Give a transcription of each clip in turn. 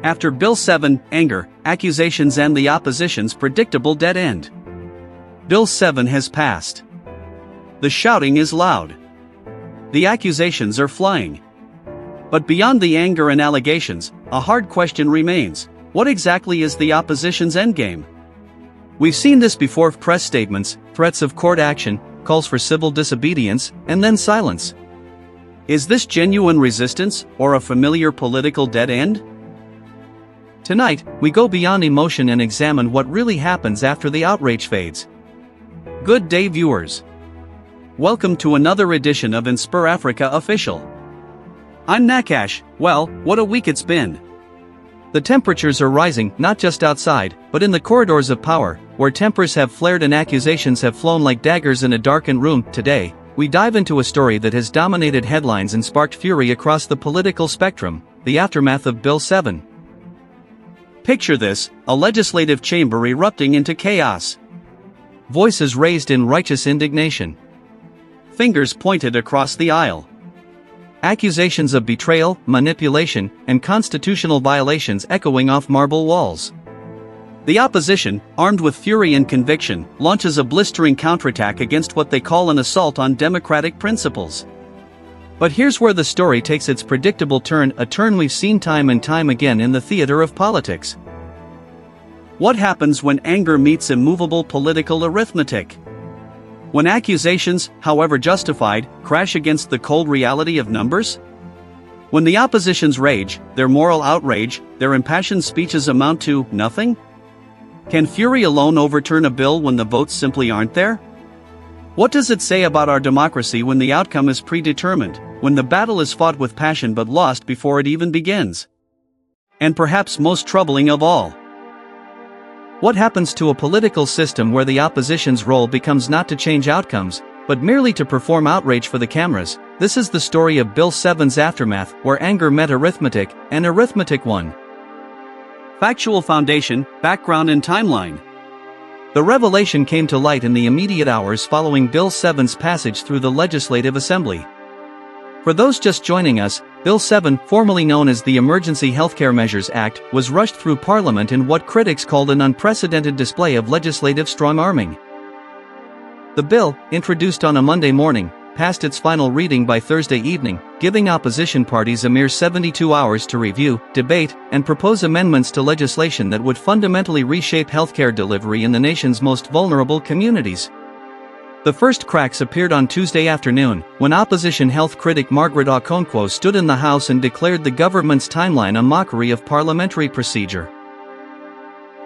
After Bill 7, anger, accusations and the opposition's predictable dead end. Bill 7 has passed. The shouting is loud. The accusations are flying. But beyond the anger and allegations, a hard question remains: what exactly is the opposition's endgame? We've seen this before: press statements, threats of court action, calls for civil disobedience, and then silence. Is this genuine resistance, or a familiar political dead end? Tonight, we go beyond emotion and examine what really happens after the outrage fades. Good day, viewers. Welcome to another edition of InspirAfrica Official. I'm Nakash. Well, what a week it's been. The temperatures are rising, not just outside, but in the corridors of power, where tempers have flared and accusations have flown like daggers in a darkened room. Today, we dive into a story that has dominated headlines and sparked fury across the political spectrum: the aftermath of Bill 7. Picture this: a legislative chamber erupting into chaos. Voices raised in righteous indignation. Fingers pointed across the aisle. Accusations of betrayal, manipulation, and constitutional violations echoing off marble walls. The opposition, armed with fury and conviction, launches a blistering counterattack against what they call an assault on democratic principles. But here's where the story takes its predictable turn, a turn we've seen time and time again in the theater of politics. What happens when anger meets immovable political arithmetic? When accusations, however justified, crash against the cold reality of numbers? When the opposition's rage, their moral outrage, their impassioned speeches amount to nothing? Can fury alone overturn a bill when the votes simply aren't there? What does it say about our democracy when the outcome is predetermined, when the battle is fought with passion but lost before it even begins? And perhaps most troubling of all, what happens to a political system where the opposition's role becomes not to change outcomes, but merely to perform outrage for the cameras? This is the story of Bill 7's aftermath, where anger met arithmetic, and arithmetic won. Factual foundation, background and timeline. The revelation came to light in the immediate hours following Bill 7's passage through the Legislative Assembly. For those just joining us, Bill 7, formerly known as the Emergency Healthcare Measures Act, was rushed through Parliament in what critics called an unprecedented display of legislative strong-arming. The bill, introduced on a Monday morning, passed its final reading by Thursday evening, giving opposition parties a mere 72 hours to review, debate, and propose amendments to legislation that would fundamentally reshape healthcare delivery in the nation's most vulnerable communities. The first cracks appeared on Tuesday afternoon, when opposition health critic Margaret Okonkwo stood in the House and declared the government's timeline a mockery of parliamentary procedure.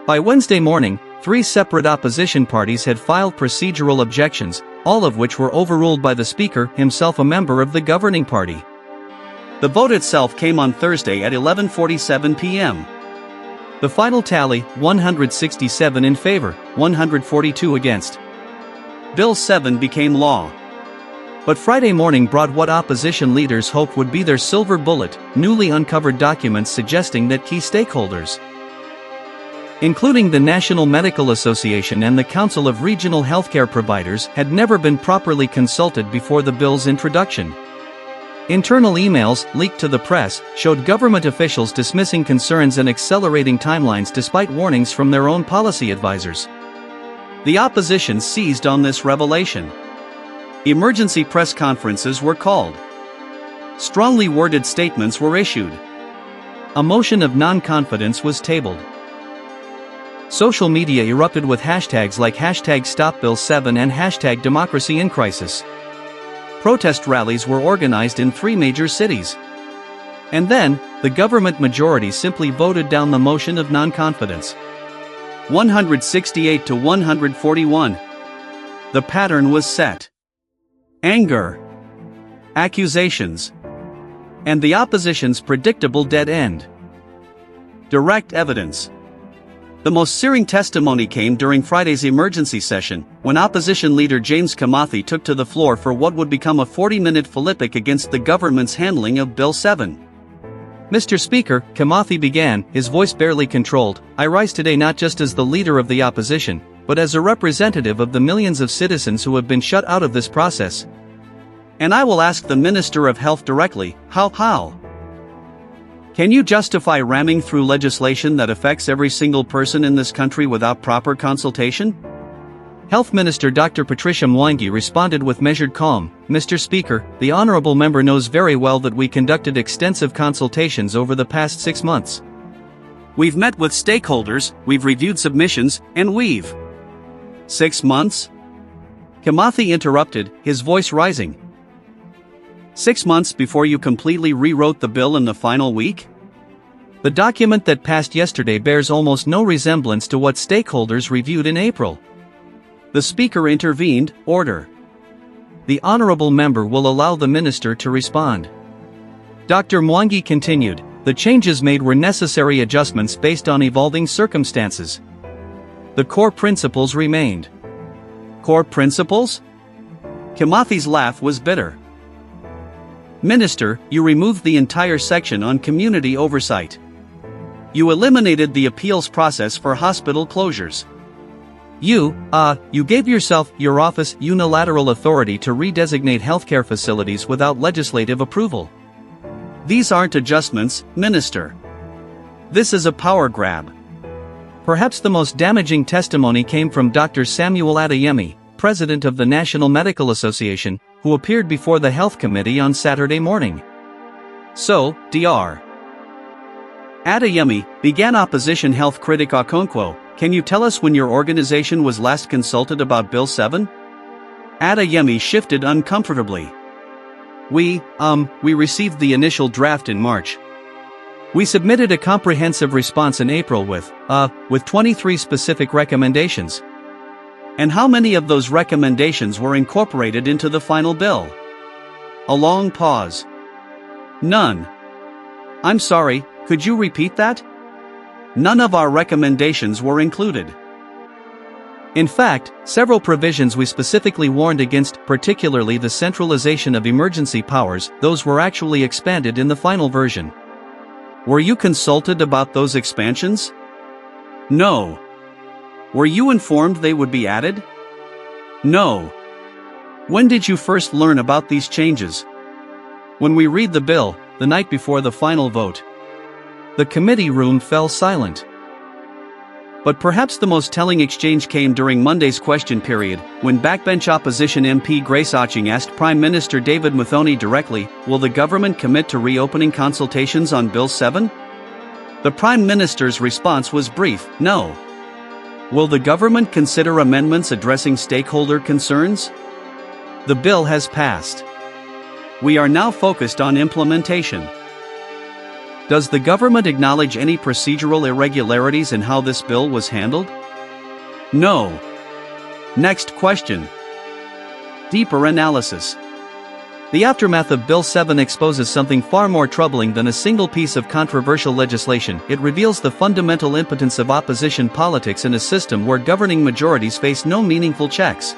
By Wednesday morning, 3 separate opposition parties had filed procedural objections, all of which were overruled by the Speaker, himself a member of the governing party. The vote itself came on Thursday at 11:47 p.m. The final tally: 167 in favor, 142 against. Bill 7 became law. But Friday morning brought what opposition leaders hoped would be their silver bullet: newly uncovered documents suggesting that key stakeholders, including the National Medical Association and the Council of Regional Healthcare Providers, had never been properly consulted before the bill's introduction. Internal emails, leaked to the press, showed government officials dismissing concerns and accelerating timelines despite warnings from their own policy advisors. The opposition seized on this revelation. Emergency press conferences were called. Strongly worded statements were issued. A motion of non-confidence was tabled. Social media erupted with hashtags like #StopBill7 and #DemocracyInCrisis. Protest rallies were organized in 3 major cities. And then, the government majority simply voted down the motion of non-confidence. 168 to 141. The pattern was set. Anger, accusations, and the opposition's predictable dead end. Direct evidence. The most searing testimony came during Friday's emergency session, when opposition leader James Kimathi took to the floor for what would become a 40-minute philippic against the government's handling of Bill 7. Mr. Speaker, Kimathi began, his voice barely controlled, I rise today not just as the leader of the opposition, but as a representative of the millions of citizens who have been shut out of this process. And I will ask the Minister of Health directly, how? Can you justify ramming through legislation that affects every single person in this country without proper consultation? Health Minister Dr. Patricia Mwangi responded with measured calm, "Mr. Speaker, the honorable member knows very well that we conducted extensive consultations over the past 6 months. We've met with stakeholders, we've reviewed submissions, and we've..." 6 months? Kimathi interrupted, his voice rising. 6 months before you completely rewrote the bill in the final week? The document that passed yesterday bears almost no resemblance to what stakeholders reviewed in April. The Speaker intervened, "Order. The honorable member will allow the minister to respond." Dr. Mwangi continued, "The changes made were necessary adjustments based on evolving circumstances. The core principles remained." Core principles? Kimathi's laugh was bitter. "Minister, you removed the entire section on community oversight. You eliminated the appeals process for hospital closures. You gave your office unilateral authority to redesignate healthcare facilities without legislative approval. These aren't adjustments, Minister. This is a power grab." Perhaps the most damaging testimony came from Dr. Samuel Adeyemi, president of the National Medical Association, who appeared before the Health Committee on Saturday morning. "So, Dr. Adeyemi," began opposition health critic Okonkwo, "can you tell us when your organization was last consulted about Bill 7? Adeyemi shifted uncomfortably. We received the initial draft in March. We submitted a comprehensive response in April with 23 specific recommendations. And how many of those recommendations were incorporated into the final bill?" A long pause. "None." "I'm sorry, could you repeat that?" "None of our recommendations were included. In fact, several provisions we specifically warned against, particularly the centralization of emergency powers, those were actually expanded in the final version." "Were you consulted about those expansions?" "No." "Were you informed they would be added?" "No." "When did you first learn about these changes?" "When we read the bill, the night before the final vote." The committee room fell silent. But perhaps the most telling exchange came during Monday's question period, when backbench opposition MP Grace Aching asked Prime Minister David Muthoni directly, "Will the government commit to reopening consultations on Bill 7? The Prime Minister's response was brief, "No." "Will the government consider amendments addressing stakeholder concerns?" The bill has passed. We are now focused on implementation. Does the government acknowledge any procedural irregularities in how this bill was handled? No. Next question. Deeper analysis. The aftermath of Bill 7 exposes something far more troubling than a single piece of controversial legislation. It reveals the fundamental impotence of opposition politics in a system where governing majorities face no meaningful checks.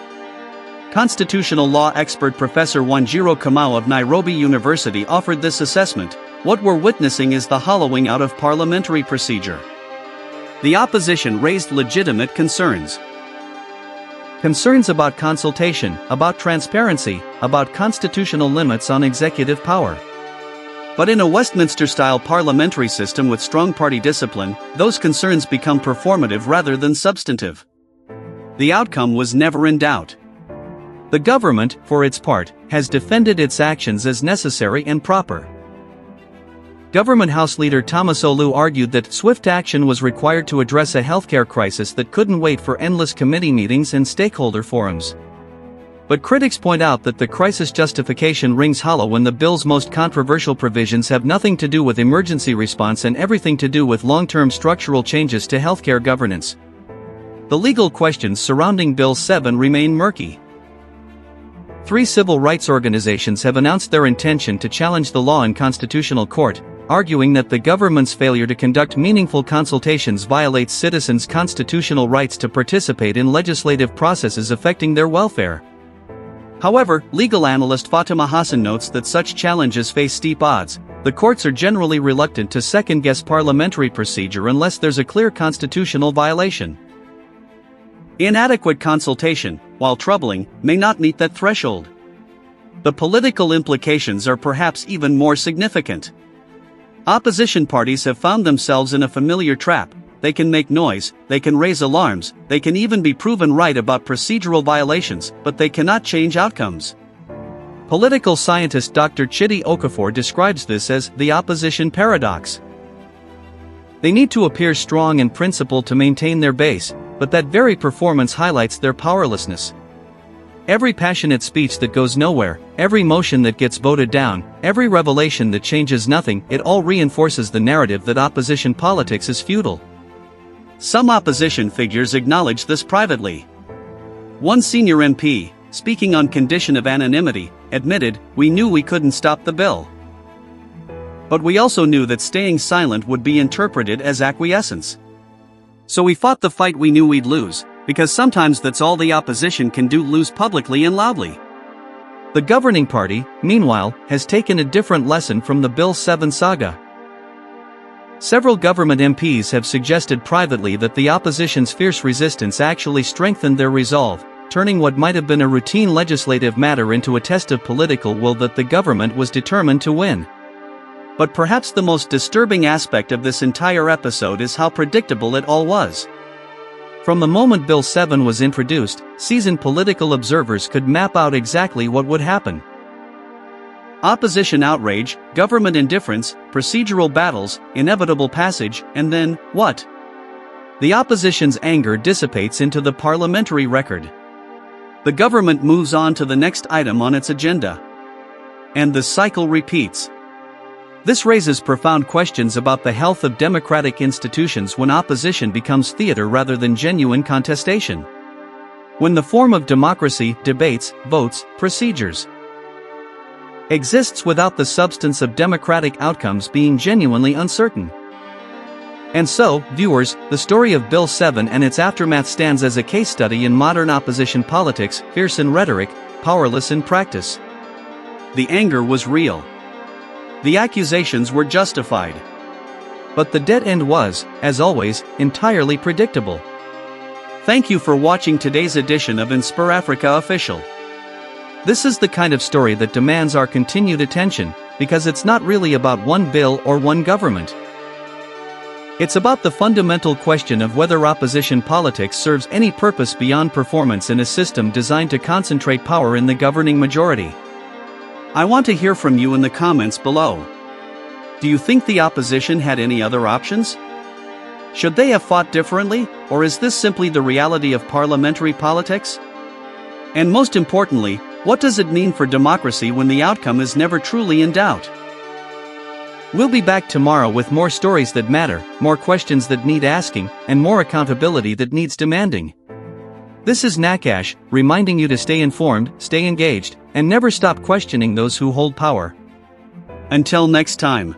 Constitutional law expert Professor Wanjiro Kamau of Nairobi University offered this assessment. What we're witnessing is the hollowing out of parliamentary procedure. The opposition raised legitimate concerns. Concerns about consultation, about transparency, about constitutional limits on executive power. But in a Westminster-style parliamentary system with strong party discipline, those concerns become performative rather than substantive. The outcome was never in doubt. The government, for its part, has defended its actions as necessary and proper. Government House Leader Thomas Olu argued that swift action was required to address a healthcare crisis that couldn't wait for endless committee meetings and stakeholder forums. But critics point out that the crisis justification rings hollow when the bill's most controversial provisions have nothing to do with emergency response and everything to do with long-term structural changes to healthcare governance. The legal questions surrounding Bill 7 remain murky. 3 civil rights organizations have announced their intention to challenge the law in constitutional court, arguing that the government's failure to conduct meaningful consultations violates citizens' constitutional rights to participate in legislative processes affecting their welfare. However, legal analyst Fatima Hassan notes that such challenges face steep odds. The courts are generally reluctant to second-guess parliamentary procedure unless there's a clear constitutional violation. Inadequate consultation, while troubling, may not meet that threshold. The political implications are perhaps even more significant. Opposition parties have found themselves in a familiar trap. They can make noise, they can raise alarms, they can even be proven right about procedural violations, but they cannot change outcomes. Political scientist Dr. Chidi Okafor describes this as the opposition paradox. They need to appear strong and principled to maintain their base, but that very performance highlights their powerlessness. Every passionate speech that goes nowhere, every motion that gets voted down, every revelation that changes nothing, it all reinforces the narrative that opposition politics is futile. Some opposition figures acknowledge this privately. One senior MP, speaking on condition of anonymity, admitted, "We knew we couldn't stop the bill. But we also knew that staying silent would be interpreted as acquiescence. So we fought the fight we knew we'd lose, because sometimes that's all the opposition can do, lose publicly and loudly." The governing party, meanwhile, has taken a different lesson from the Bill 7 saga. Several government MPs have suggested privately that the opposition's fierce resistance actually strengthened their resolve, turning what might have been a routine legislative matter into a test of political will that the government was determined to win. But perhaps the most disturbing aspect of this entire episode is how predictable it all was. From the moment Bill 7 was introduced, seasoned political observers could map out exactly what would happen. Opposition outrage, government indifference, procedural battles, inevitable passage, and then, what? The opposition's anger dissipates into the parliamentary record. The government moves on to the next item on its agenda. And the cycle repeats. This raises profound questions about the health of democratic institutions when opposition becomes theater rather than genuine contestation. When the form of democracy, debates, votes, procedures, exists without the substance of democratic outcomes being genuinely uncertain. And so, viewers, the story of Bill 7 and its aftermath stands as a case study in modern opposition politics, fierce in rhetoric, powerless in practice. The anger was real. The accusations were justified. But the dead end was, as always, entirely predictable. Thank you for watching today's edition of InspirAfrica Official. This is the kind of story that demands our continued attention, because it's not really about one bill or one government. It's about the fundamental question of whether opposition politics serves any purpose beyond performance in a system designed to concentrate power in the governing majority. I want to hear from you in the comments below. Do you think the opposition had any other options? Should they have fought differently, or is this simply the reality of parliamentary politics? And most importantly, what does it mean for democracy when the outcome is never truly in doubt? We'll be back tomorrow with more stories that matter, more questions that need asking, and more accountability that needs demanding. This is Nakash, reminding you to stay informed, stay engaged, and never stop questioning those who hold power. Until next time.